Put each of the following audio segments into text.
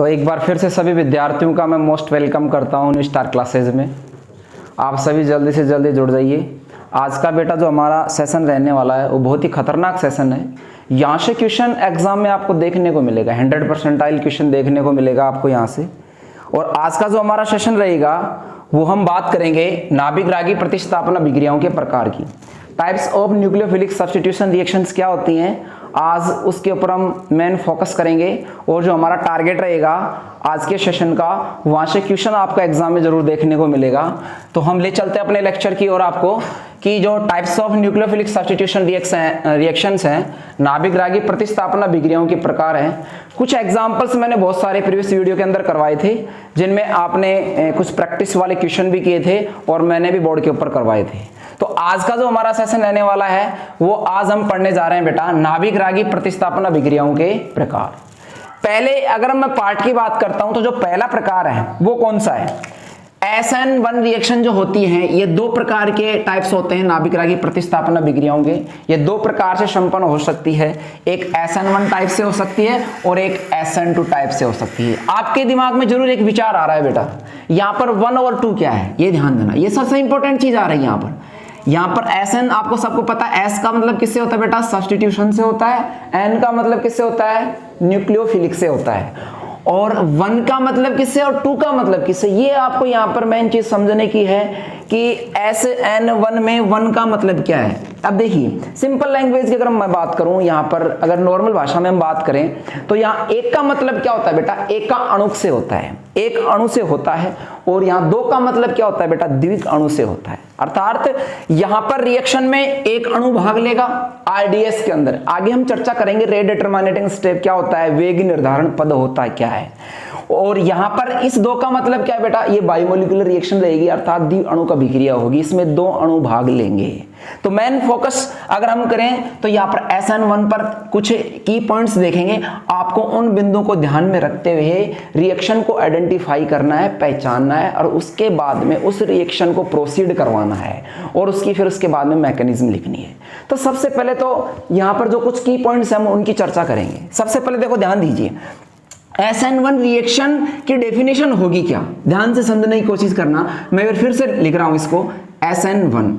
तो एक बार फिर से सभी विद्यार्थियों का मैं मोस्ट वेलकम करता हूँ न्यू स्टार क्लासेज में। आप सभी जल्दी से जल्दी जुड़ जाइए। आज का बेटा जो हमारा सेशन रहने वाला है वो बहुत ही खतरनाक सेशन है। यहाँ से क्वेश्चन एग्जाम में आपको देखने को मिलेगा, 100% क्वेश्चन देखने को मिलेगा आपको यहाँ से। और आज का जो हमारा सेशन रहेगा वो हम बात करेंगे नाभिक रागी प्रतिस्थापन अभिक्रियाओं के प्रकार की। Types of nucleophilic substitution reactions क्या होती हैं, आज उसके ऊपर हम मेन फोकस करेंगे। और जो हमारा टारगेट रहेगा आज के सेशन का, वहाँ से क्वेश्चन आपका एग्जाम में जरूर देखने को मिलेगा। तो हम ले चलते हैं अपने लेक्चर की ओर आपको कि जो types of nucleophilic substitution reactions हैं, नाभिक रागी प्रतिस्थापन अभिक्रियाओं के प्रकार हैं। कुछ एग्जांपल्स मैंने बहुत सारे प्रीवियस वीडियो के अंदर करवाए थे, जिनमें आपने कुछ प्रैक्टिस वाले क्वेश्चन भी किए थे और मैंने भी बोर्ड के ऊपर करवाए थे। तो आज का जो हमारा सेशन रहने वाला है वो आज हम पढ़ने जा रहे हैं बेटा नाभिक रागी प्रतिस्थापन अभिक्रियाओं के प्रकार। पहले अगर मैं पार्ट की बात करता हूं तो जो पहला प्रकार है वो कौन सा है, SN1 रिएक्शन जो होती है, ये दो प्रकार के टाइप्स होते हैं नाभिक रागी प्रतिस्थापन अभिक्रियाओं के। ये दो प्रकार से संपन्न हो सकती है, एक SN1 टाइप से हो सकती है और एक SN2 टाइप से हो सकती है। आपके दिमाग में जरूर एक विचार आ रहा है बेटा, यहाँ पर 1 और 2 क्या है, ये ध्यान देना, ये सबसे इंपॉर्टेंट चीज आ रही है यहाँ पर SN आपको सबको पता है, S का मतलब किससे होता है बेटा, सब्स्टिट्यूशन से होता है। N का मतलब किससे होता है, न्यूक्लियोफिलिक से होता है। और 1 का मतलब किससे और 2 का मतलब किससे, ये आपको यहाँ पर मेन चीज समझने की है कि SN1 में 1 का मतलब क्या है। अब देखिए सिंपल लैंग्वेज की अगर मैं बात करूं, यहाँ पर अगर नॉर्मल भाषा में हम बात करें तो यहाँ 1 का मतलब क्या होता है बेटा, 1 का अणु से होता है, 1 अणु से होता है। और यहाँ 2 का मतलब क्या होता है बेटा, द्विक अणु से होता है। अर्थात यहाँ पर रिएक्शन में एक अणु भाग लेगा RDS के अंदर। आगे हम चर्चा करेंगे रेट डिटरमिनेटिंग स्टेप क्या होता है, वेग निर्धारण पद होता है क्या है। और यहाँ पर इस 2 का मतलब क्या है बेटा, ये बायोमोलिकुलर रिएक्शन रहेगी, अर्थात द्वि अणु का अभिक्रिया होगी, इसमें 2 अणु भाग लेंगे। तो मेन फोकस अगर हम करें तो यहाँ पर SN1 पर कुछ की पॉइंट्स देखेंगे। आपको उन बिंदुओं को ध्यान में रखते हुए रिएक्शन को आइडेंटिफाई करना है, पहचानना है और उसके बाद में उस रिएक्शन को प्रोसीड करवाना है और उसके बाद में मैकेनिज्म लिखनी है। तो सबसे पहले तो यहाँ पर जो कुछ की पॉइंट्स हैं हम उनकी चर्चा करेंगे। सबसे पहले देखो, ध्यान दीजिए, SN1 रिएक्शन की डेफिनेशन होगी क्या, ध्यान से समझने की कोशिश करना। मैं फिर से लिख रहा हूं इसको, SN1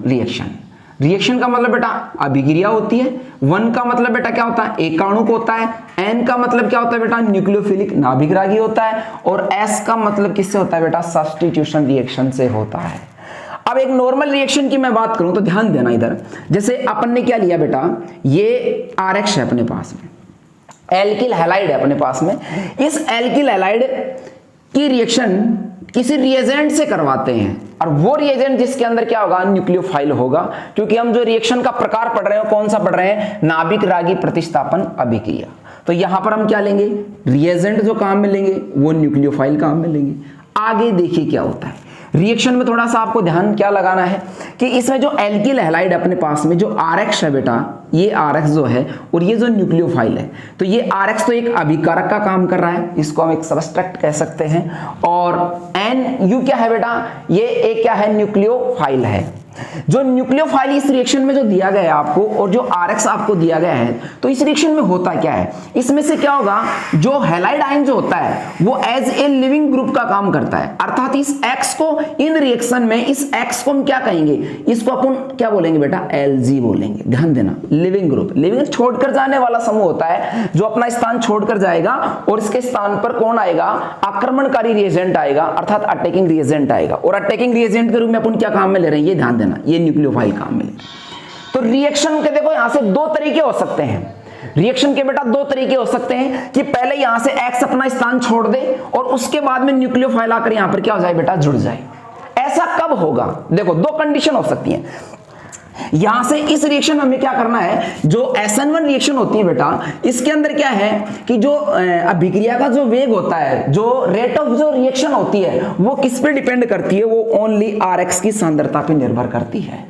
रिएक्शन का मतलब बेटा अभिक्रिया होती है। 1 का मतलब बेटा क्या होता है, एक अणु को होता है। N का मतलब क्या होता है बेटा, न्यूक्लियोफिलिक नाभिक रागी होता है। और S का मतलब किससे होता है बेटा, सब्स्टिट्यूशन रिएक्शन से होता है। अब एक नॉर्मल रिएक्शन की मैं बात करूं तो ध्यान देना इधर, जैसे अपन ने क्या लिया बेटा, ये RX है अपने पास में, एल्किल हैलाइड है अपने पास में। इस एल्किल हैलाइड की रिएक्शन किसी रिएजेंट से करवाते हैं और वो रिएजेंट जिसके अंदर क्या होगा, न्यूक्लियोफाइल होगा। क्योंकि हम जो रिएक्शन का प्रकार पढ़ रहे हैं कौन सा पढ़ रहे हैं, नाभिक रागी प्रतिस्थापन अभिक्रिया। तो यहां पर हम क्या लेंगे, रिएजेंट जो काम में लेंगे वो न्यूक्लियोफाइल काम में लेंगे। आगे देखिए क्या होता है रिएक्शन में, थोड़ा सा आपको ध्यान क्या लगाना है कि इसमें जो एल्किल हैलाइड अपने पास में जो RX है बेटा, ये RX जो है और ये जो न्यूक्लियोफाइल है, तो ये RX तो एक अभिकारक का काम कर रहा है, इसको हम एक सबस्ट्रैक्ट कह सकते हैं। और NU क्या है बेटा, ये एक क्या है, न्यूक्लियोफाइल है। जो न्यूक्लियोफाइल इस रिएक्शन में जो दिया गया है आपको और जो RX आपको दिया गया है, तो इस रिएक्शन में होता क्या है, इसमें से क्या होगा, जो हैलाइड आयन जो होता है वो एज ए लिविंग ग्रुप का काम करता है। अर्थात इस X को इन रिएक्शन में, इस X को हम क्या कहेंगे, इसको अपन क्या बोलेंगे बेटा, Lg बोलेंगे। ध्यान देना, लिविंग ग्रुप, लिविंग छोड़कर जाने वाला समूह होता है जो अपना स्थान छोड़कर जाएगा और इसके स्थान पर कौन आएगा, आक्रमणकारी रिएजेंट आएगा, अर्थात अटैकिंग रिएजेंट आएगा। और अटैकिंग रिएजेंट के रूप में अपन क्या काम में ले रहे हैं, ये ध्यान देना, ये न्यूक्लियोफाइल काम में। तो रिएक्शन के देखो यहां से 2 तरीके हो सकते हैं, रिएक्शन के बेटा 2 तरीके हो सकते हैं कि पहले यहां से X अपना स्थान छोड़ दे और उसके बाद में न्यूक्लियोफाइल आकर यहां पर क्या हो जाए बेटा, जुड़ जाए। ऐसा कब होगा, देखो 2 कंडीशन हो सकती है। यहां से इस रिएक्शन में हमें क्या करना है, जो SN1 रिएक्शन होती है बेटा, इसके अंदर क्या है कि जो अभिक्रिया का जो वेग होता है, जो रेट ऑफ जो रिएक्शन होती है वो किस पे डिपेंड करती है, वो ओनली RX की सांद्रता पे निर्भर करती है।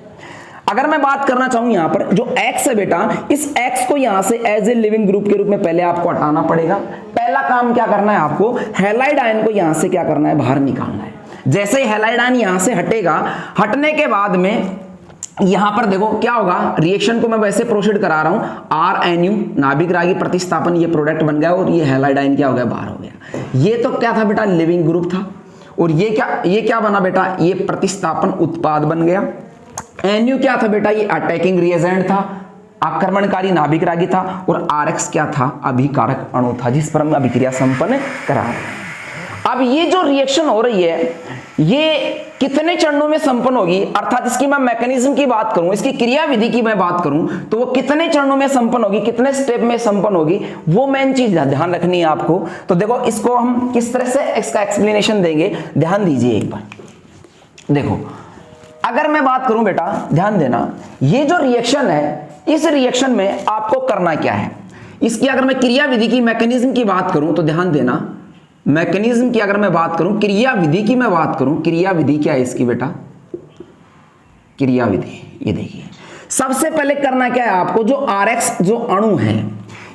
अगर मैं बात करना चाहूं यहां पर जो X है बेटा, इस X को यहां से एज ए लिविंग ग्रुप के रूप में पहले आपको हटाना पड़ेगा। पहला काम क्या करना है आपको, हैलाइड आयन को यहां से क्या करना है, बाहर निकालना है। जैसे ही हैलाइड आयन यहां से हटेगा, हटने के बाद में यहां पर देखो क्या होगा, रिएक्शन को मैं वैसे प्रोसीड करा रहा हूं, RNU नाभिक रागी प्रतिस्थापन, ये प्रोडक्ट बन गया और ये हैलाइड आयन क्या हो गया, बाहर हो गया। ये तो क्या था बेटा, लिविंग ग्रुप था, और ये क्या बना बेटा, ये प्रतिस्थापन उत्पाद बन गया। NU क्या था बेटा, ये अटैकिंग रिएजेंट था, आक्रमणकारी नाभिक रागी था, और RX क्या था, अभिकारक अणु था जिस पर हम अभिक्रिया संपन्न करा रहे हैं। अब ये जो रिएक्शन हो रही है ये कितने चरणों में संपन्न होगी, अर्थात इसकी मैं मैकेनिज्म की बात करूं, इसकी क्रियाविधि की मैं बात करूं, तो वो कितने चरणों में संपन्न होगी, कितने स्टेप में संपन्न होगी, वो मेन चीज ध्यान रखनी है आपको। तो देखो इसको हम किस तरह से इसका एक्सप्लेनेशन देंगे, ध्यान दीजिए एक बार। देखो अगर मैं बात करूं बेटा, ध्यान देना, ये जो रिएक्शन है, इस रिएक्शन में आपको करना क्या है, इसकी अगर मैं क्रियाविधि की मैकेनिज्म की बात करूं तो ध्यान देना, मैकेनिज्म की अगर मैं बात करूं, क्रियाविधि की मैं बात करूं, क्रियाविधि क्या है इसकी बेटा, क्रियाविधि ये देखिए, सबसे पहले करना क्या है आपको, जो RX जो अणु है,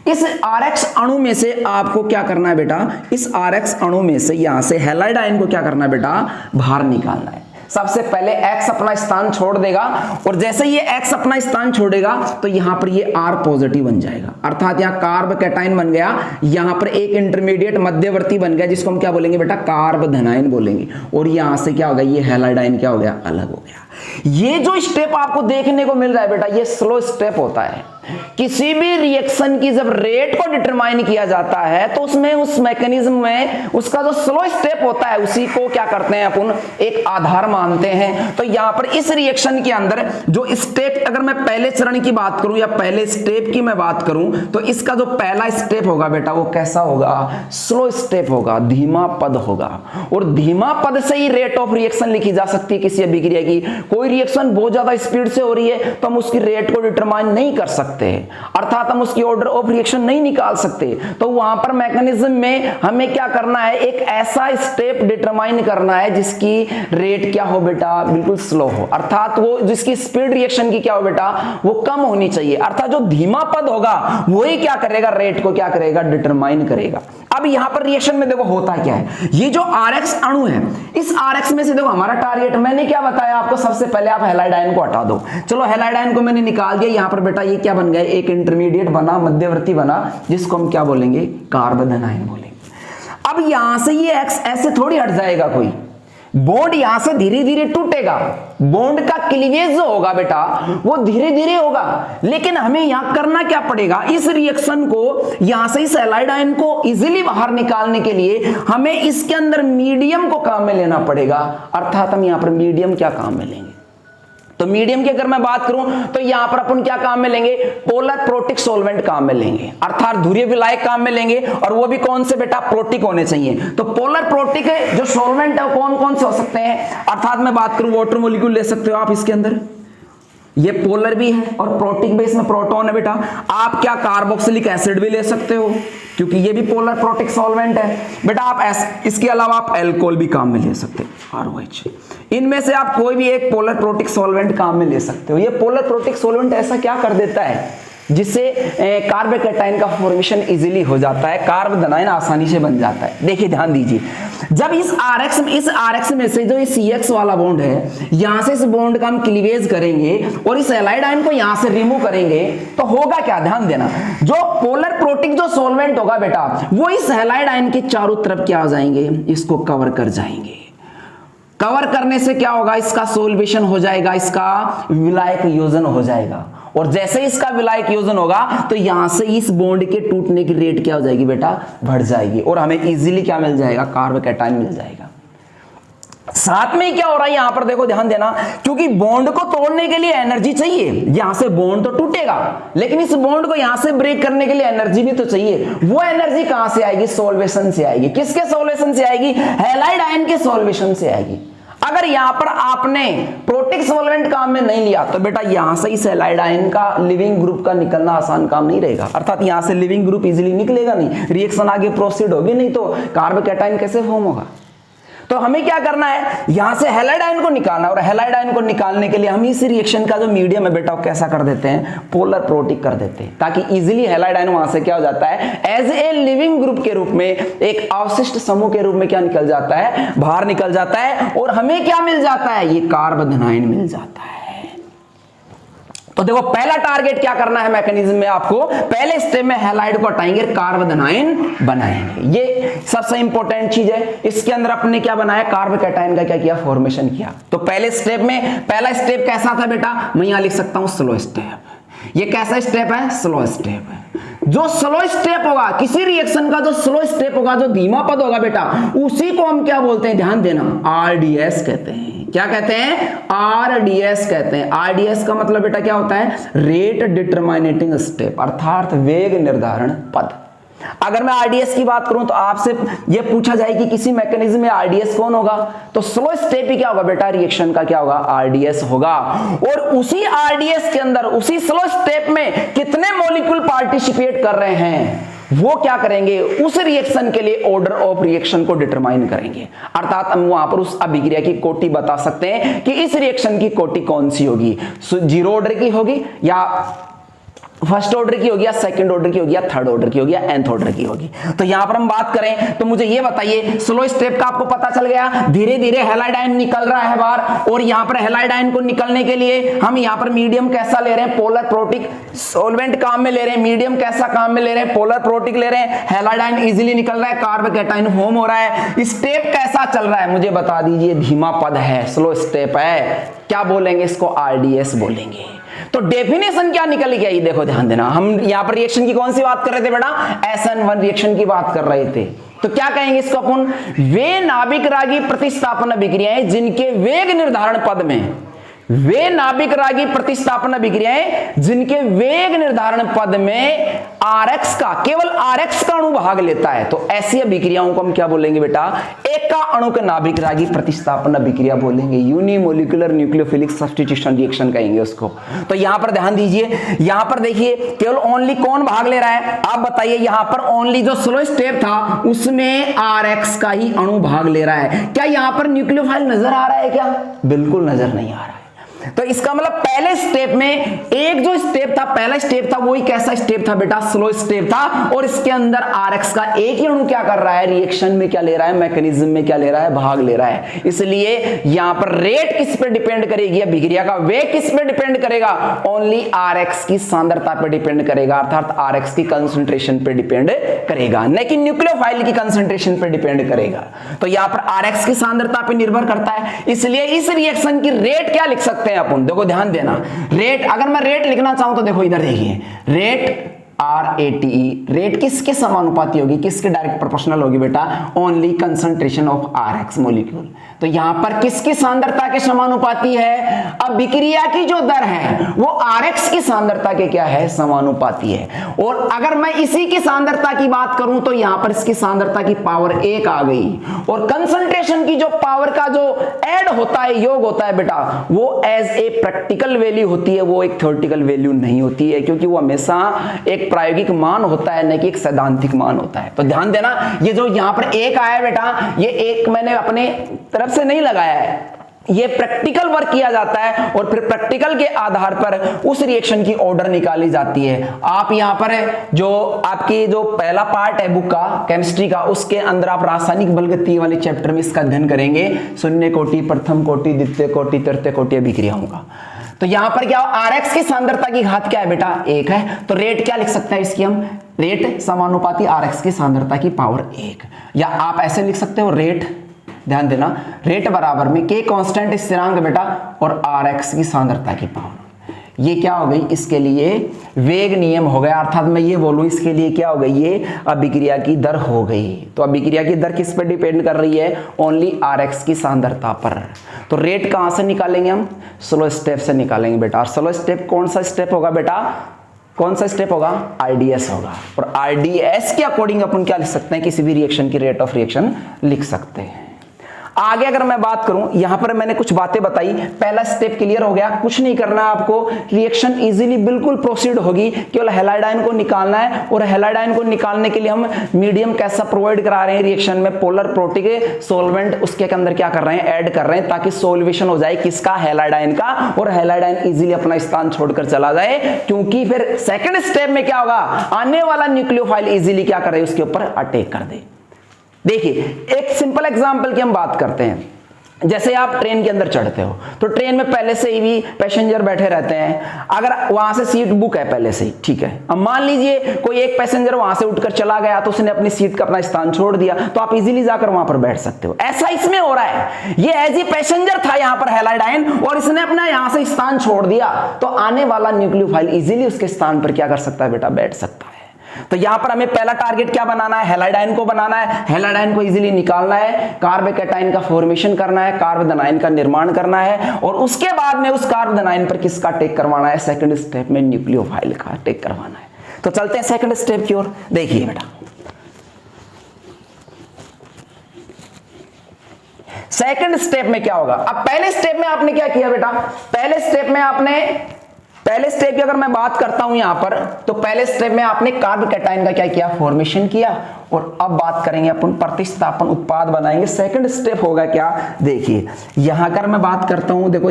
इस RX अणु में से आपको क्या करना है बेटा, इस RX अणु में से यहां से हैलाइड आयन को क्या करना है बेटा, बाहर निकालना है। सबसे पहले X अपना स्थान छोड़ देगा, और जैसे ये X अपना स्थान छोड़ेगा तो यहां पर ये R पॉजिटिव बन जाएगा, अर्थात यहां कार्ब कैटायन बन गया, यहां पर एक इंटरमीडिएट मध्यवर्ती बन गया जिसको हम क्या बोलेंगे बेटा, कार्ब धनायन बोलेंगे, और यहां से क्या हो गया, ये हैलाइड आयन क्या हो गया, अलग हो गया। ये जो स्टेप आपको देखने को मिल रहा है बेटा, ये स्लो स्टेप होता है। किसी भी रिएक्शन की जब रेट को डिटरमाइन किया जाता है तो उसमें उस मैकेनिज्म में उसका जो स्लो स्टेप होता है उसी को क्या करते हैं अपन, एक आधार मानते हैं। तो यहां पर इस रिएक्शन के अंदर जो स्टेप, अगर मैं पहले चरण की बात करूं या पहले स्टेप की मैं बात करूं, तो इसका जो पहला स्टेप होगा बेटा वो कैसा होगा, स्लो स्टेप होगा, धीमा पद होगा, और धीमा पद से ही रेट ऑफ रिएक्शन लिखी जा सकती है किसी अभिक्रिया की। कोई रिएक्शन बहुत ज्यादा स्पीड से हो रही है तो हम उसकी रेट को डिटरमाइन नहीं कर सकते, अर्थात हम उसकी ऑर्डर ऑफ रिएक्शन नहीं निकाल सकते। तो वहां पर मैकेनिज्म में हमें क्या करना है, एक ऐसा स्टेप डिटरमाइन करना है जिसकी रेट क्या हो बेटा, बिल्कुल स्लो हो, अर्थात वो जिसकी स्पीड रिएक्शन की क्या हो बेटा, वो कम होनी चाहिए, अर्थात जो धीमा पद होगा वही क्या करेगा, रेट को क्या करेगा, डिटरमाइन करेगा। अब यहां पर रिएक्शन में देखो होता क्या है, ये जो RX अणु है, इस RX में से देखो हमारा टारगेट, मैंने क्या बताया आपको, सबसे पहले आप हैलाइड आयन को हटा दो। चलो हैलाइड आयन को मैंने निकाल दिया, यहां पर बेटा ये क्या बन गया, एक इंटरमीडिएट बना, मध्यवर्ती बना, जिसको हम क्या बोलेंगे, कार्ब धनायन बोलेंगे। अब यहां से ये X ऐसे थोड़ी हट जाएगा, कोई बॉन्ड यहां से धीरे धीरे टूटेगा, बॉन्ड का क्लीवेज जो होगा बेटा वो धीरे धीरे होगा, लेकिन हमें यहां करना क्या पड़ेगा, इस रिएक्शन को यहां से इस हैलाइड आयन को इजीली बाहर निकालने के लिए हमें इसके अंदर मीडियम को काम में लेना पड़ेगा, अर्थात हम यहां पर मीडियम क्या काम में लेंगे। तो मीडियम की अगर मैं बात करूं तो यहां पर अपन क्या काम में लेंगे, पोलर प्रोटिक सॉल्वेंट काम में लेंगे, अर्थात ध्रुवीय विलायक काम में लेंगे, और वो भी कौन से बेटा, प्रोटिक होने चाहिए। तो पोलर प्रोटिक जो सॉल्वेंट है कौन कौन से हो सकते हैं, अर्थात मैं बात करूं वाटर मॉलिक्यूल ले सकते हो आप इसके अंदर, ये पोलर भी है और प्रोटिक बेस में प्रोटॉन है बेटा। आप क्या कार्बोक्सिलिक एसिड भी ले सकते हो क्योंकि ये भी पोलर प्रोटिक सॉल्वेंट है बेटा। आप इसके अलावा आप अल्कोहल भी काम में ले सकते हो, ROH। इनमें से आप कोई भी एक पोलर प्रोटिक सॉल्वेंट काम में ले सकते हो। ये पोलर प्रोटिक सॉल्वेंट ऐसा क्या कर देता है जिससे कार्ब कैटायन का फॉर्मेशन इजीली हो जाता है, कार्ब धनायन आसानी से बन जाता है। देखिए ध्यान दीजिए, जब इस RX में से जो इस CX वाला बॉन्ड है, यहां से इस बॉन्ड का हम क्लीवेज करेंगे और इस हैलाइड आयन को यहां से रिमूव करेंगे तो होगा क्या, ध्यान देना, जो पोलर प्रोटिक जो सॉल्वेंट होगा बेटा वो इस हैलाइड आयन के चारों तरफ क्या हो जाएंगे, इसको कवर कर जाएंगे। कवर करने से क्या होगा, इसका सोल्वेशन हो जाएगा, इसका विलायक योजन हो जाएगा, और जैसे ही इसका विलायक योजन होगा तो यहां से इस बॉन्ड के टूटने की रेट क्या हो जाएगी बेटा, बढ़ जाएगी, और हमें इजीली क्या मिल जाएगा, कार्ब कैटायन मिल जाएगा। साथ में क्या हो रहा है यहां पर देखो ध्यान देना, क्योंकि बॉन्ड को तोड़ने के लिए एनर्जी चाहिए, यहां से बॉन्ड तो टूटेगा लेकिन इस बॉन्ड को यहां से ब्रेक करने के लिए एनर्जी भी तो चाहिए। वो एनर्जी कहां से आएगी, सॉल्वेशन से आएगी। किसके सॉल्वेशन से आएगी, हैलाइड आयन के सॉल्वेशन से आएगी। अगर यहां पर आपने प्रोटिक सॉल्वेंट काम में नहीं लिया तो बेटा यहां से इस हैलाइड आयन का लिविंग ग्रुप का निकलना आसान काम नहीं रहेगा, अर्थात यहां से लिविंग ग्रुप इजीली निकलेगा नहीं, रिएक्शन आगे प्रोसीड होगी नहीं तो कार्ब कैटायन कैसे फॉर्म होगा। तो हमें क्या करना है, यहां से हैलाइड आयन को निकालना, और हैलाइड आयन को निकालने के लिए हम इस रिएक्शन का जो मीडियम है बेटा वो कैसा कर देते हैं, पोलर प्रोटिक कर देते हैं, ताकि इजीली हैलाइड आयन वहां से क्या हो जाता है, एज ए लिविंग ग्रुप के रूप में, एक अवशिष्ट समूह के रूप में क्या निकल जाता है, बाहर निकल जाता है, और हमें क्या मिल जाता है, ये कार्ब धनायन मिल जाता है। तो देखो पहला टारगेट क्या करना है मैकेनिज्म में, आपको पहले स्टेप में हैलाइड को हटाएंगे, कार्बोनाइन बनाएंगे। ये सबसे इंपॉर्टेंट चीज है। इसके अंदर अपने क्या बनाया, कार्बोकैटायन का क्या किया, फॉर्मेशन किया। तो पहले स्टेप में पहला स्टेप कैसा था बेटा, मैं यहां लिख सकता हूं स्लो स्टेप। ये कैसा स्टेप है, स्लो स्टेप है। जो स्लो स्टेप होगा किसी रिएक्शन का, जो स्लो स्टेप होगा, जो धीमा पद होगा बेटा, उसी को हम क्या बोलते हैं, ध्यान देना, आरडीएस कहते हैं। क्या कहते हैं, आरडीएस कहते हैं। आरडीएस का मतलब बेटा क्या होता है, रेट डिटरमिनेटिंग स्टेप, अर्थात वेग निर्धारण पद। अगर मैं आरडीएस की बात करूं तो आपसे यह पूछा जाए कि किसी मैकेनिज्म में आरडीएस कौन होगा, तो स्लो स्टेप ही क्या होगा बेटा, रिएक्शन का क्या होगा, आरडीएस होगा। और उसी आरडीएस के अंदर, उसी स्लो स्टेप में कितने मॉलिक्यूल पार्टिसिपेट कर रहे हैं, वो क्या करेंगे, उस रिएक्शन के लिए ऑर्डर ऑफ रिएक्शन को डिटरमाइन करेंगे। अर्थात हम वहां पर उस अभिक्रिया की कोटि बता सकते हैं कि इस रिएक्शन की कोटि कौन सी होगी, 0 ऑर्डर की होगी, या फर्स्ट ऑर्डर की होगी, या सेकंड ऑर्डर की होगी, या थर्ड ऑर्डर की होगी, या nth ऑर्डर की होगी। तो यहां पर हम बात करें तो मुझे ये बताइए, स्लो स्टेप का आपको पता चल गया, धीरे धीरे हैलाइड आयन निकल रहा है बाहर, और यहां पर हैलाइड आयन को निकलने के लिए हम यहां पर मीडियम कैसा ले रहे हैं, पोलर प्रोटिक सॉल्वेंट काम में ले रहे हैं। मीडियम कैसा काम में ले रहे हैं, पोलर प्रोटिक ले रहे हैं। हैलाइड आयन इजीली निकल रहा है, कार्बोकैटायन फॉर्म हो रहा है। स्टेप कैसा चल रहा है मुझे बता दीजिए, धीमा पद है, स्लो स्टेप है, क्या बोलेंगे इसको, आरडीएस बोलेंगे। तो डेफिनेशन क्या निकल गया, ये देखो ध्यान देना, हम यहां पर रिएक्शन की कौन सी बात कर रहे थे बेटा, SN1 रिएक्शन की बात कर रहे थे। तो क्या कहेंगे इसको अपन, वे नाभिक रागी प्रतिस्थापन अभिक्रियाएं जिनके वेग निर्धारण पद में, वे नाभिक रागी प्रतिस्थापन अभिक्रियाएं जिनके वेग निर्धारण पद में Rx का, केवल Rx का अणु भाग लेता है, तो ऐसी अभिक्रियाओं को हम क्या बोलेंगे बेटा, एका अणु के नाभिक रागी प्रतिस्थापन अभिक्रिया बोलेंगे, यूनिमोलिकुलर न्यूक्लियोफिलिक सब्स्टिट्यूशन रिएक्शन कहेंगे उसको। तो यहां पर ध्यान दीजिए, यहां पर देखिए केवल ओनली कौन भाग ले रहा है, आप बताइए। यहां पर ओनली जो स्लो स्टेप था उसमें Rx का ही अणु भाग ले रहा है। क्या यहां पर न्यूक्लियोफाइल नजर आ रहा है क्या, बिल्कुल नजर नहीं आ रहा है। तो इसका मतलब पहले स्टेप में एक जो स्टेप था, पहला स्टेप था, वही कैसा स्टेप था बेटा, स्लो स्टेप था, और इसके अंदर Rx का एक ही अणु क्या कर रहा है, रिएक्शन में क्या ले रहा है, मैकेनिज्म में क्या ले रहा है, भाग ले रहा है। इसलिए यहां पर रेट किस पे डिपेंड करेगी, अभिक्रिया का वेग किस पे डिपेंड करेगा, ओनली Rx की सांद्रता पे डिपेंड करेगा, अर्थात Rx की कंसंट्रेशन पे डिपेंड करेगा, न कि न्यूक्लियोफाइल की कंसंट्रेशन पे डिपेंड करेगा। तो यहां पर Rx की सांद्रता पे निर्भर करता है। इसलिए इस रिएक्शन की रेट क्या लिख सकते हैं अपन, देखो ध्यान देना, रेट, अगर मैं रेट लिखना चाहूं तो देखो इधर देखिए, रेट RATE, रेट किसके समानुपाती होगी, किसके डायरेक्ट प्रोपोर्शनल होगी बेटा, only concentration of Rx molecule. तो यहां पर किसकी सांद्रता के समानुपाती है, अभिक्रिया की जो दर है वो Rx की सांद्रता के क्या है, समानुपाती है। और अगर मैं इसी की सांद्रता की बात करूं तो यहां पर इसकी सांद्रता की पावर 1 आ गई, और कंसंट्रेशन की जो पावर का जो ऐड होता है, योग होता है बेटा, वो एज ए प्रैक्टिकल वैल्यू होती है, वो एक थ्योरेटिकल वैल्यू नहीं होती है, क्योंकि वो हमेशा एक प्रायोगिक मान होता है, न कि एक सैद्धांतिक मान होता है। तो ध्यान देना, ये जो यहां पर 1 आया बेटा, ये 1 मैंने अपने तरफ से नहीं लगाया है, ये प्रैक्टिकल वर्क किया जाता है, और फिर प्रैक्टिकल के आधार पर उस रिएक्शन की ऑर्डर निकाली जाती है। आप यहां पर जो आपकी जो पहला पार्ट है बुक का, केमिस्ट्री का, उसके अंदर आप रासायनिक बलगति वाले चैप्टर में इसका अध्ययन करेंगे, शून्य कोटि, प्रथम कोटि, द्वितीय कोटि, तृतीय कोटि अभिक्रियाओं का। तो यहां पर क्या, Rx की सांद्रता की घात क्या है बेटा, 1 है। तो रेट क्या लिख सकते हैं इसकी हम, रेट समानुपाती Rx की सांद्रता की पावर 1, या आप ऐसे लिख सकते हो, रेट, ध्यान देना, रेट बराबर में K कांस्टेंट स्थिरांक बेटा, और Rx की सांद्रता की पावर, ये क्या हो गई, इसके लिए वेग नियम हो गया, अर्थात मैं ये बोलूं इसके लिए क्या हो गई, ये अभिक्रिया की दर हो गई। तो अभिक्रिया की दर किस पर डिपेंड कर रही है, ओनली Rx की सांद्रता पर। तो रेट कहां से निकालेंगे हम, स्लो स्टेप से निकालेंगे बेटा। और स्लो स्टेप कौन सा स्टेप होगा बेटा, कौन सा स्टेप होगा, RDS होगा। और RDS के अकॉर्डिंग अपन क्या लिख सकते हैं, किसी भी रिएक्शन की रेट ऑफ रिएक्शन लिख सकते हैं। आगे अगर मैं बात करूं, यहां पर मैंने कुछ बातें बताई, पहला स्टेप क्लियर हो गया, कुछ नहीं करना है आपको, रिएक्शन इजीली बिल्कुल प्रोसीड होगी, केवल हैलाइड आयन को निकालना है। और हैलाइड आयन को निकालने के लिए हम मीडियम कैसा प्रोवाइड करा रहे हैं रिएक्शन में, पोलर प्रोटिक सॉल्वेंट उसके अंदर क्या कर रहे हैं, ऐड कर रहे हैं, ताकि सॉल्वेशन हो जाए किसका, हैलाइड आयन का, और हैलाइड आयन इजीली अपना स्थान छोड़कर चला जाए, क्योंकि फिर सेकंड स्टेप में क्या होगा, आने वाला न्यूक्लियोफाइल इजीली क्या करे, उसके ऊपर अटैक कर दे। देखिए एक सिंपल एग्जांपल की हम बात करते हैं, जैसे आप ट्रेन के अंदर चढ़ते हो तो ट्रेन में पहले से ही भी पैसेंजर बैठे रहते हैं, अगर वहां से सीट बुक है पहले से ही, ठीक है। अब मान लीजिए कोई एक पैसेंजर वहां से उठकर चला गया तो उसने अपनी सीट का अपना स्थान छोड़ दिया, तो आप इजीली जाकर वहां पर बैठ सकते हो। ऐसा इसमें हो रहा है, ये एज ए पैसेंजर था यहां पर हैलाइडाइन और इसने अपना यहां से स्थान छोड़ दिया, तो आने वाला न्यूक्लियोफाइल इजीली उसके स्थान पर क्या कर सकता है बेटा, बैठ सकता है। तो यहां पर हमें पहला टारगेट क्या बनाना है, हैलाइडाइन को बनाना है। हैलाइडाइन को इजीली निकालना है, कार्बोकैटायन का फॉर्मेशन करना है, कार्बन आयन का निर्माण करना है और उसके बाद में उस कार्बन आयन पर किसका अटैक करवाना है, सेकंड स्टेप में न्यूक्लियोफाइल का अटैक करवाना है। तो चलते हैं सेकंड स्टेप की ओर। देखिए बेटा, सेकंड स्टेप में क्या होगा। अब पहले स्टेप में आपने क्या किया बेटा, पहले स्टेप की अगर मैं बात करता हूं यहां पर, तो पहले स्टेप में आपने कार्बोकैटायन का क्या किया, फॉर्मेशन किया। और अब बात करेंगे अपन प्रतिस्थापन, उत्पाद बनाएंगे। सेकंड स्टेप होगा क्या, देखिए यहां कर मैं बात करता हूं, देखो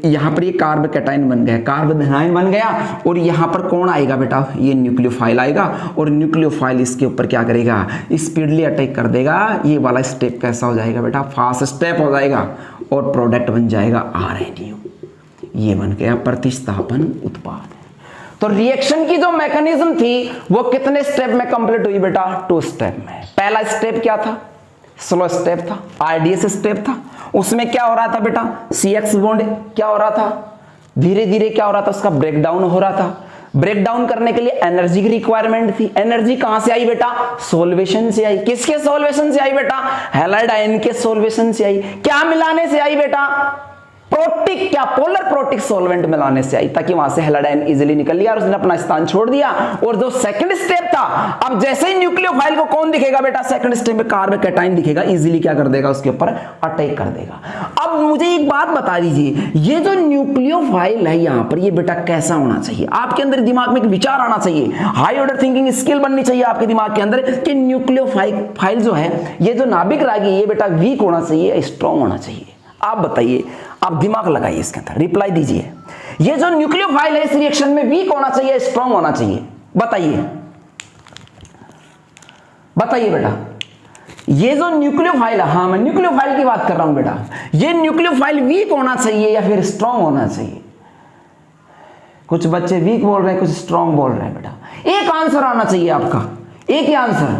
यहां पर ये कार्बोकैटायन बन गया, कार्बन आयन बन गया और यहां पर कौन आएगा बेटा, ये न्यूक्लियोफाइल आएगा और न्यूक्लियोफाइल इसके ऊपर क्या करेगा, स्पीडली अटैक कर देगा। ये वाला स्टेप कैसा हो जाएगा बेटा, फास्ट स्टेप हो जाएगा और प्रोडक्ट बन जाएगा RNA। ये बन गया प्रतिस्थापन उत्पाद। तो रिएक्शन की जो मैकेनिज्म थी वो कितने स्टेप में कंप्लीट हुई बेटा, 2 स्टेप में। पहला स्टेप क्या था, स्लो स्टेप था, RDS स्टेप था। उसमें क्या हो रहा था बेटा, CX बॉन्ड क्या हो रहा था, धीरे धीरे क्या हो रहा था, उसका ब्रेकडाउन हो रहा था। ब्रेकडाउन करने के लिए एनर्जी की रिक्वायरमेंट थी। एनर्जी कहां से आई बेटा, सोल्वेशन से आई। किसके सोल्वेशन से आई बेटा, हैलाइड आयन के सोल्वेशन से आई। क्या मिलाने से आई बेटा, प्रोटिक, क्या पोलर प्रोटिक सॉल्वेंट मिलाने से आई, ताकि वहां से हैलाइडाइन इजीली निकल लिया और उसने अपना स्थान छोड़ दिया। और जो सेकंड स्टेप था, अब जैसे ही न्यूक्लियोफाइल को कौन दिखेगा बेटा, सेकंड स्टेप में कार्बोकैटायन दिखेगा, इजीली क्या कर देगा, उसके ऊपर अटैक कर देगा। अब मुझे एक बात बता दीजिए, ये जो न्यूक्लियोफाइल है यहां पर, ये बेटा कैसा होना चाहिए, आपके अंदर दिमाग में एक विचार आना चाहिए, हाई ऑर्डर थिंकिंग स्किल बननी चाहिए आपके दिमाग के अंदर कि न्यूक्लियोफाइल जो है, ये जो नाभिक रागी, ये बेटा वीक होना चाहिए, स्ट्रॉन्ग होना चाहिए। आप बताइए, आप दिमाग लगाइए इसके अंदर, रिप्लाई दीजिए। ये जो न्यूक्लियोफाइल है इस रिएक्शन में वीक होना चाहिए, स्ट्रांग होना चाहिए, बताइए बताइए बेटा। ये जो न्यूक्लियोफाइल है, हाँ मैं न्यूक्लियोफाइल की बात कर रहा हूं बेटा, ये न्यूक्लियोफाइल वीक होना चाहिए या फिर स्ट्रांग होना चाहिए। कुछ बच्चे वीक बोल रहे हैं, कुछ स्ट्रांग बोल रहे हैं बेटा। एक आंसर आना चाहिए आपका, एक ही आंसर।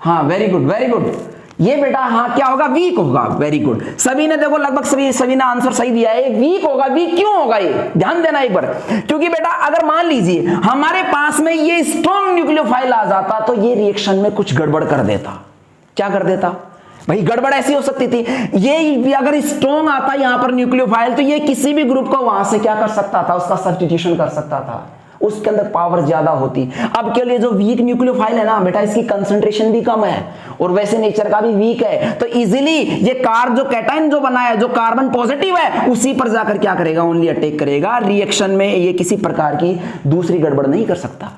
हाँ वेरी गुड वेरी गुड, ये बेटा हाँ क्या होगा, वीक होगा। वेरी गुड, सभी ने देखो लगभग सभी ने आंसर सही दिया है, वीक होगा। वीक क्यों होगा, ये ध्यान देना एक बार, क्योंकि बेटा अगर मान लीजिए हमारे पास में ये स्ट्रॉन्ग न्यूक्लियोफाइल आ जाता तो ये रिएक्शन में कुछ गड़बड़ कर देता। क्या कर देता भाई, गड़बड़ ऐसी हो सकती थी, ये अगर स्ट्रॉन्ग आता यहां पर न्यूक्लियोफाइल तो ये किसी भी ग्रुप को वहां से क्या कर सकता था, उसका सब्स्टिट्यूशन कर सकता था, उसके अंदर पावर ज्यादा होती। अब के लिए जो वीक न्यूक्लियोफाइल है ना बेटा, इसकी कंसंट्रेशन भी कम है और वैसे नेचर का भी वीक है, तो इजीली ये जो कैटायन जो बना है, जो कार्बन पॉजिटिव है, उसी पर जाकर क्या करेगा, ओनली अटैक करेगा। रिएक्शन में ये किसी प्रकार की दूसरी गड़बड़ नहीं कर सकता।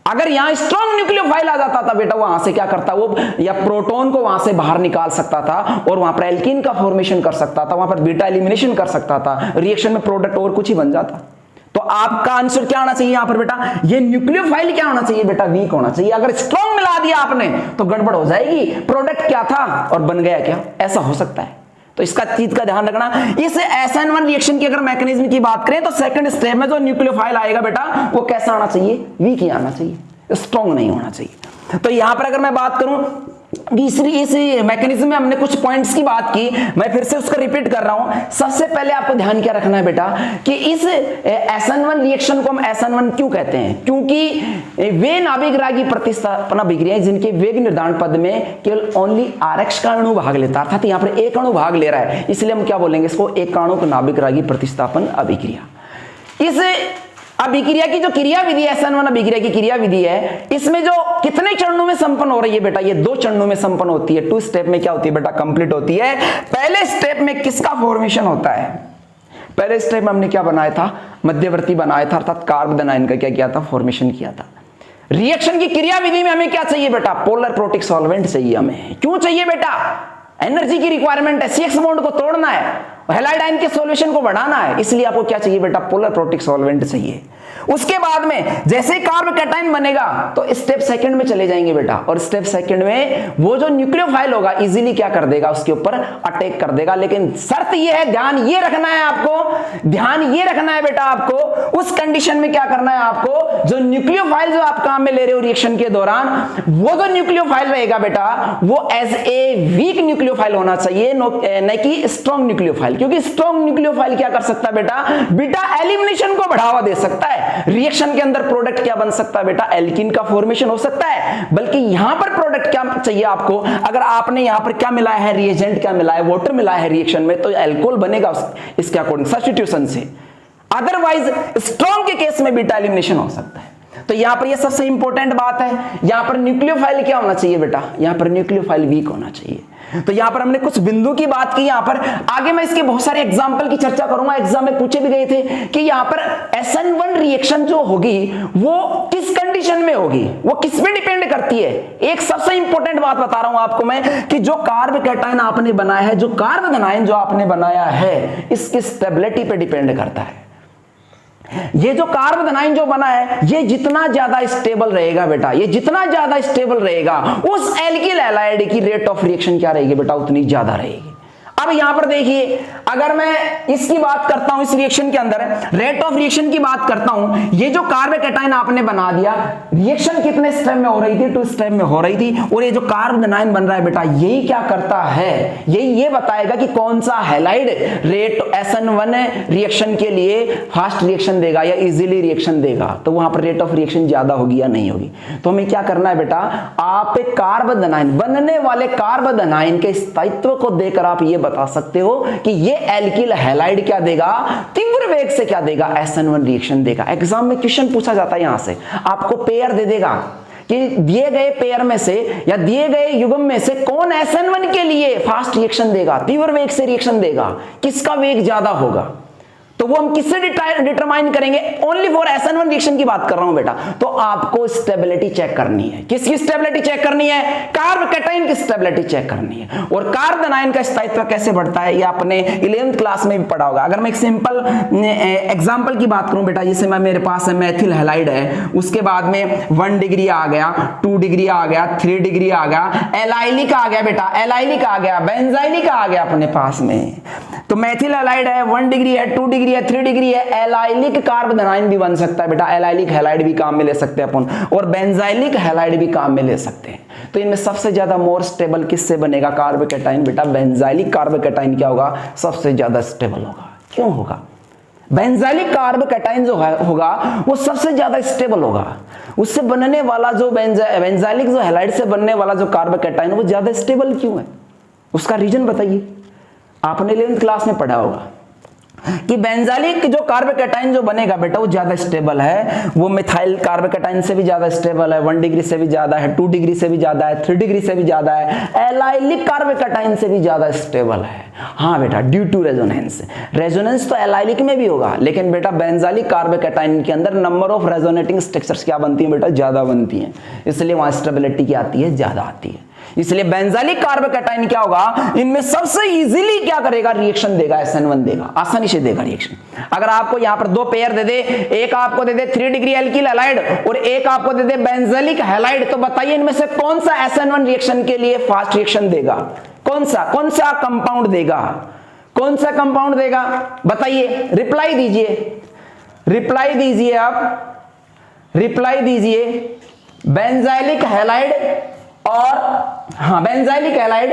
अगर यहां स्ट्रॉन्ग न्यूक्लियोफाइल आ जाता था बेटा, वहां से क्या करता वो, या प्रोटॉन को वहां से बाहर निकाल सकता था और वहां पर एल्कीन का फॉर्मेशन कर सकता था, वहां पर बीटा एलिमिनेशन कर सकता था, रिएक्शन में प्रोडक्ट और कुछ ही बन जाता। तो आपका आंसर क्या होना चाहिए यहां पर बेटा, ये न्यूक्लियोफाइल क्या होना चाहिए बेटा, वीक होना चाहिए। अगर स्ट्रॉन्ग मिला दिया आपने तो गड़बड़ हो जाएगी, प्रोडक्ट क्या था और बन गया क्या, ऐसा हो सकता है। तो इसका चीज का ध्यान रखना। इस SN1 रिएक्शन की अगर मैकेनिज्म की बात करें तो सेकंड स्टेप में जो न्यूक्लियोफाइल आएगा बेटा, वो कैसा आना चाहिए, वीक ही आना चाहिए, स्ट्रॉन्ग नहीं होना चाहिए। तो यहां पर अगर मैं बात करूं इस मैकेनिज्म में हमने कुछ पॉइंट्स की बात की, मैं फिर से उसको रिपीट कर रहा हूं। सबसे पहले आपको ध्यान क्या रखना है बेटा कि इस SN1 रिएक्शन को हम SN1 क्यों कहते हैं, क्योंकि वे नाभिक रागी प्रतिस्थापन अभिक्रियाएं जिनके वेग निर्धारण पद में केवल ओनली RX का अणु भाग लेता है, अर्थात यहां पर एक अणु भाग ले रहा है, इसलिए हम क्या बोलेंगे इसको, एक अणु नाभिक रागी प्रतिस्थापन अभिक्रिया। इस अभिक्रिया की जो क्रिया विधि है, SN1 अभिक्रिया की क्रिया विधि है, इसमें जो कितने चरणों में संपन्न हो रही है बेटा, ये 2 चरणों में संपन्न होती है। 2 स्टेप में क्या होती है बेटा, कंप्लीट होती है। पहले स्टेप में किसका फॉर्मेशन होता है, पहले स्टेप में हमने क्या बनाया था, मध्यवर्ती बनाया था, अर्थात कार्बन आयन का क्या किया था, फॉर्मेशन किया था। रिएक्शन की क्रिया विधि में हमें क्या चाहिए बेटा, पोलर प्रोटिक सॉल्वेंट चाहिए हमें। क्यों चाहिए बेटा, एनर्जी की रिक्वायरमेंट है, CX बॉन्ड को तोड़ना है, हैलाइड आयन के सॉल्यूशन को बढ़ाना है, इसलिए आपको क्या चाहिए बेटा, पोलर प्रोटिक सॉल्वेंट चाहिए। उसके बाद में जैसे ही कार्ब कैटायन बनेगा तो स्टेप सेकंड में चले जाएंगे बेटा, और स्टेप सेकंड में वो जो न्यूक्लियोफाइल होगा इजीली क्या कर देगा, उसके ऊपर अटैक कर देगा। लेकिन शर्त ये है, ध्यान ये रखना है आपको, ध्यान ये रखना है बेटा आपको, उस कंडीशन में क्या करना है आपको, जो न्यूक्लियोफाइल जो आप काम में ले रहे हो रिएक्शन के दौरान, वो जो न्यूक्लियोफाइल रहेगा बेटा वो एज ए वीक न्यूक्लियोफाइल होना चाहिए, न कि स्ट्रॉन्ग न्यूक्लियोफाइल। क्योंकि स्ट्रॉन्ग न्यूक्लियोफाइल क्या कर सकता है बेटा, बीटा एलिमिनेशन को बढ़ावा दे सकता है। रिएक्शन के अंदर प्रोडक्ट क्या बन सकता है बेटा, एल्कीन का फॉर्मेशन हो सकता है। बल्कि यहां पर प्रोडक्ट क्या चाहिए आपको, अगर आपने यहां पर क्या मिलाया है, रिएजेंट क्या मिला है, वाटर मिला है रिएक्शन में, तो अल्कोहल बनेगा इसके अकॉर्डिंग सब्स्टिट्यूशन से। अदरवाइज स्ट्रॉन्ग के केस में बीटा एलिमिनेशन हो सकता है। तो यहां पर यह सबसे इंपॉर्टेंट बात है, यहां पर न्यूक्लियोफाइल क्या होना चाहिए बेटा, यहां पर न्यूक्लियोफाइल वीक होना चाहिए। तो यहां पर हमने कुछ बिंदु की बात की, यहां पर आगे मैं इसके बहुत सारे एग्जांपल की चर्चा करूंगा, एग्जाम में पूछे भी गए थे कि यहां पर SN1 रिएक्शन जो होगी वो किस कंडीशन में होगी, वो किस पे डिपेंड करती है। एक सबसे इंपॉर्टेंट बात बता रहा हूं आपको मैं कि जो कार्ब कैटायन आपने बनाया है, जो कार्ब एनायन जो आपने बनाया है, इसकी स्टेबिलिटी पे डिपेंड करता है। ये जो कार्ब एनायन जो बना है, ये जितना ज्यादा स्टेबल रहेगा बेटा, ये जितना ज्यादा स्टेबल रहेगा, उस एल्किल हैलाइड की रेट ऑफ रिएक्शन क्या रहेगी बेटा, उतनी ज्यादा रहेगी। अब यहां पर देखिए, अगर मैं इसकी बात करता हूं, इस रिएक्शन के अंदर रेट ऑफ रिएक्शन की बात करता हूं, ये जो कार्ब कैटायन आपने बना दिया, रिएक्शन कितने स्टेप में हो रही थी, 2 स्टेप में हो रही थी, और ये जो कार्ब एनायन बन रहा है बेटा, यही क्या करता है, यही ये बताएगा कि कौन सा हैलाइड रेट SN1 रिएक्शन के लिए फास्ट रिएक्शन देगा या इजीली रिएक्शन देगा। तो वहां पर रेट ऑफ रिएक्शन ज्यादा होगी या नहीं होगी। तो हमें क्या करना है बेटा, आप एक कार्ब एनायन बनने वाले कार्ब एनायन के स्थायित्व को देकर आप ये बता सकते हो कि ये एल्किल हैलाइड क्या देगा, तीव्र वेग से क्या देगा, SN1 रिएक्शन देगा। एग्जाम में क्वेश्चन पूछा जाता है, यहां से आपको पेयर दे देगा कि दिए गए पेयर में से या दिए गए युग्म में से कौन SN1 के लिए फास्ट रिएक्शन देगा, तीव्र वेग से रिएक्शन देगा, किसका वेग ज्यादा होगा। तो वो हम किससे डिटरमाइन करेंगे, ओनली फॉर SN1 रिएक्शन की बात कर रहा हूं बेटा। तो आपको स्टेबिलिटी चेक करनी है, किसकी स्टेबिलिटी चेक करनी है, कार्ब कैटायन की स्टेबिलिटी चेक करनी है। और कार्ब एनायन का स्थायित्व कैसे बढ़ता है, ये आपने 11th क्लास में भी पढ़ा होगा। अगर मैं एक सिंपल एग्जांपल की बात करूं बेटा, जैसे मेरे पास है मेथिल हैलाइड है, उसके बाद में 1 डिग्री आ गया, 2 डिग्री आ गया, 3 डिग्री आ गया, एलाइलिक आ गया बेटा, एलाइलिक आ गया, बेंजाइलिक आ गया अपने पास में। तो मेथिल हैलाइड है, 1 डिग्री है, 2 डिग्री है, 3 डिग्री है, एलाइलिक कार्ब एनायन भी बन सकता है बेटा, एलाइलिक हैलाइड भी काम में ले सकते हैं अपन, और बेंजाइलिक हैलाइड भी काम में ले सकते हैं। तो इनमें सबसे ज्यादा मोर स्टेबल किससे बनेगा, कार्ब कैटायन बेटा, बेंजाइलिक कार्ब कैटायन क्या होगा, सबसे ज्यादा स्टेबल होगा। क्यों होगा, बेंजाइलिक कार्ब कैटायन जो होगा वो सबसे ज्यादा स्टेबल होगा, उससे बनने वाला जो बेंजाइलिक जो हैलाइड से बनने वाला जो कार्ब कैटायन वो ज्यादा स्टेबल क्यों है, उसका रीजन बताइए। आपने 11th क्लास में पढ़ा होगा कि बेंजाइलिक जो कार्ब कैटायन जो बनेगा बेटा वो ज्यादा स्टेबल है, वो मिथाइल कार्ब कैटायन से भी ज्यादा स्टेबल है, 1 डिग्री से भी ज्यादा है, 2 डिग्री से भी ज्यादा है, 3 डिग्री से भी ज्यादा है, एलाइलिक कार्ब कैटायन से भी ज्यादा स्टेबल है। हाँ बेटा, ड्यू टू रेजोनेंस, रेजोनेंस तो एलाइलिक में भी होगा, लेकिन बेटा बेंजाइलिक कार्ब कैटायन के अंदर नंबर ऑफ रेजोनेटिंग स्ट्रक्चर्स क्या बनती है बेटा, ज्यादा बनती है, इसलिए वहां स्टेबिलिटी क्या आती है, ज्यादा आती है। इसलिए बेंजाइलिक कार्ब कैटायन क्या होगा, इनमें सबसे इजीली क्या करेगा, रिएक्शन देगा, SN1 देगा, आसानी से देगा रिएक्शन। अगर आपको यहां पर 2 पेयर दे दे, एक आपको दे दे 3 डिग्री एल्किल हैलाइड और एक आपको दे दे बेंजाइलिक हैलाइड, तो बताइए इनमें से कौन सा SN1 रिएक्शन के लिए फास्ट रिएक्शन देगा, कौन सा कंपाउंड देगा, कौन सा कंपाउंड देगा, बताइए, रिप्लाई दीजिए, रिप्लाई दीजिए, आप रिप्लाई दीजिए। बेंजाइलिक हैलाइड और हाँ बेंजाइलिक हैलाइड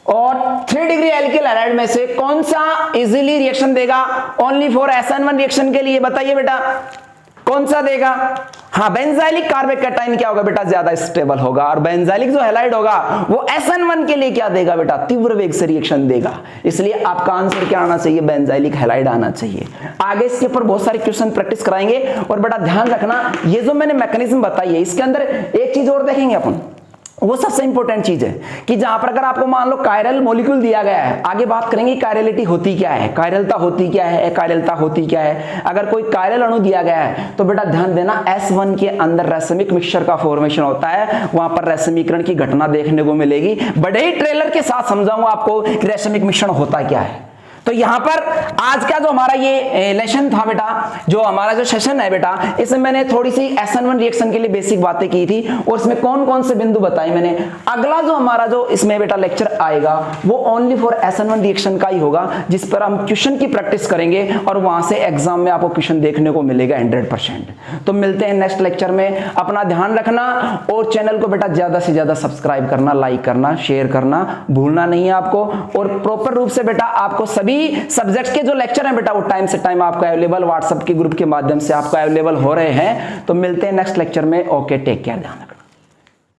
और 3 डिग्री एल्किल हैलाइड में से कौन सा इजीली रिएक्शन देगा, ओनली फॉर SN1 रिएक्शन के लिए, बताइए बेटा कौन सा देगा। हाँ, बेंजाइलिक कार्ब कैटायन क्या होगा बेटा, ज्यादा स्टेबल होगा, और बेंजाइलिक जो हैलाइड होगा वो SN1 के लिए क्या देगा बेटा, तीव्र वेग से रिएक्शन देगा। इसलिए आपका आंसर क्या आना चाहिए, बेंजाइलिक हैलाइड आना चाहिए। आगे इसके ऊपर बहुत सारे क्वेश्चन प्रैक्टिस कराएंगे, और बेटा ध्यान रखना ये जो मैंने मैकेनिज्म बताई है इसके अंदर एक चीज और देखेंगे अपन, वो सबसे इंपॉर्टेंट चीज है कि जहां पर अगर आपको मान लो कायरल मॉलिक्यूल दिया गया है, आगे बात करेंगे कायरलिटी होती क्या है, कायरलता होती क्या है, अकायरलता होती क्या है। अगर कोई कायरल अणु दिया गया है तो बेटा ध्यान देना S1 के अंदर रैसमिक मिक्सचर का फॉर्मेशन होता है, वहां पर रैसमीकरण की घटना देखने को मिलेगी। बड़े ही ट्रेलर के साथ समझाऊंगा आपको कि रैसमिक मिश्रण होता क्या है। तो यहां पर आज का जो हमारा ये लेसन था बेटा, जो हमारा जो सेशन है बेटा, इसमें मैंने थोड़ी सी SN1 रिएक्शन के लिए बेसिक बातें की थी और इसमें कौन कौन से बिंदु बताए मैंने। अगला जो हमारा जो इसमें बेटा लेक्चर आएगा वो ओनली फॉर SN1 रिएक्शन का ही होगा, जिस पर हम क्वेश्चन की प्रैक्टिस करेंगे और वहां से एग्जाम में आपको क्वेश्चन देखने को मिलेगा 100%। तो मिलते हैं नेक्स्ट लेक्चर में, अपना ध्यान रखना और चैनल को बेटा ज्यादा से ज्यादा सब्सक्राइब करना, लाइक करना, शेयर करना भूलना नहीं है आपको। और प्रॉपर रूप से बेटा आपको सभी सब्जेक्ट के जो लेक्चर हैं बेटा वो टाइम से टाइम आपको अवेलेबल व्हाट्सएप के ग्रुप के माध्यम से आपको अवेलेबल हो रहे हैं। तो मिलते हैं नेक्स्ट लेक्चर में। ओके, टेक केयर, ध्यान रखना।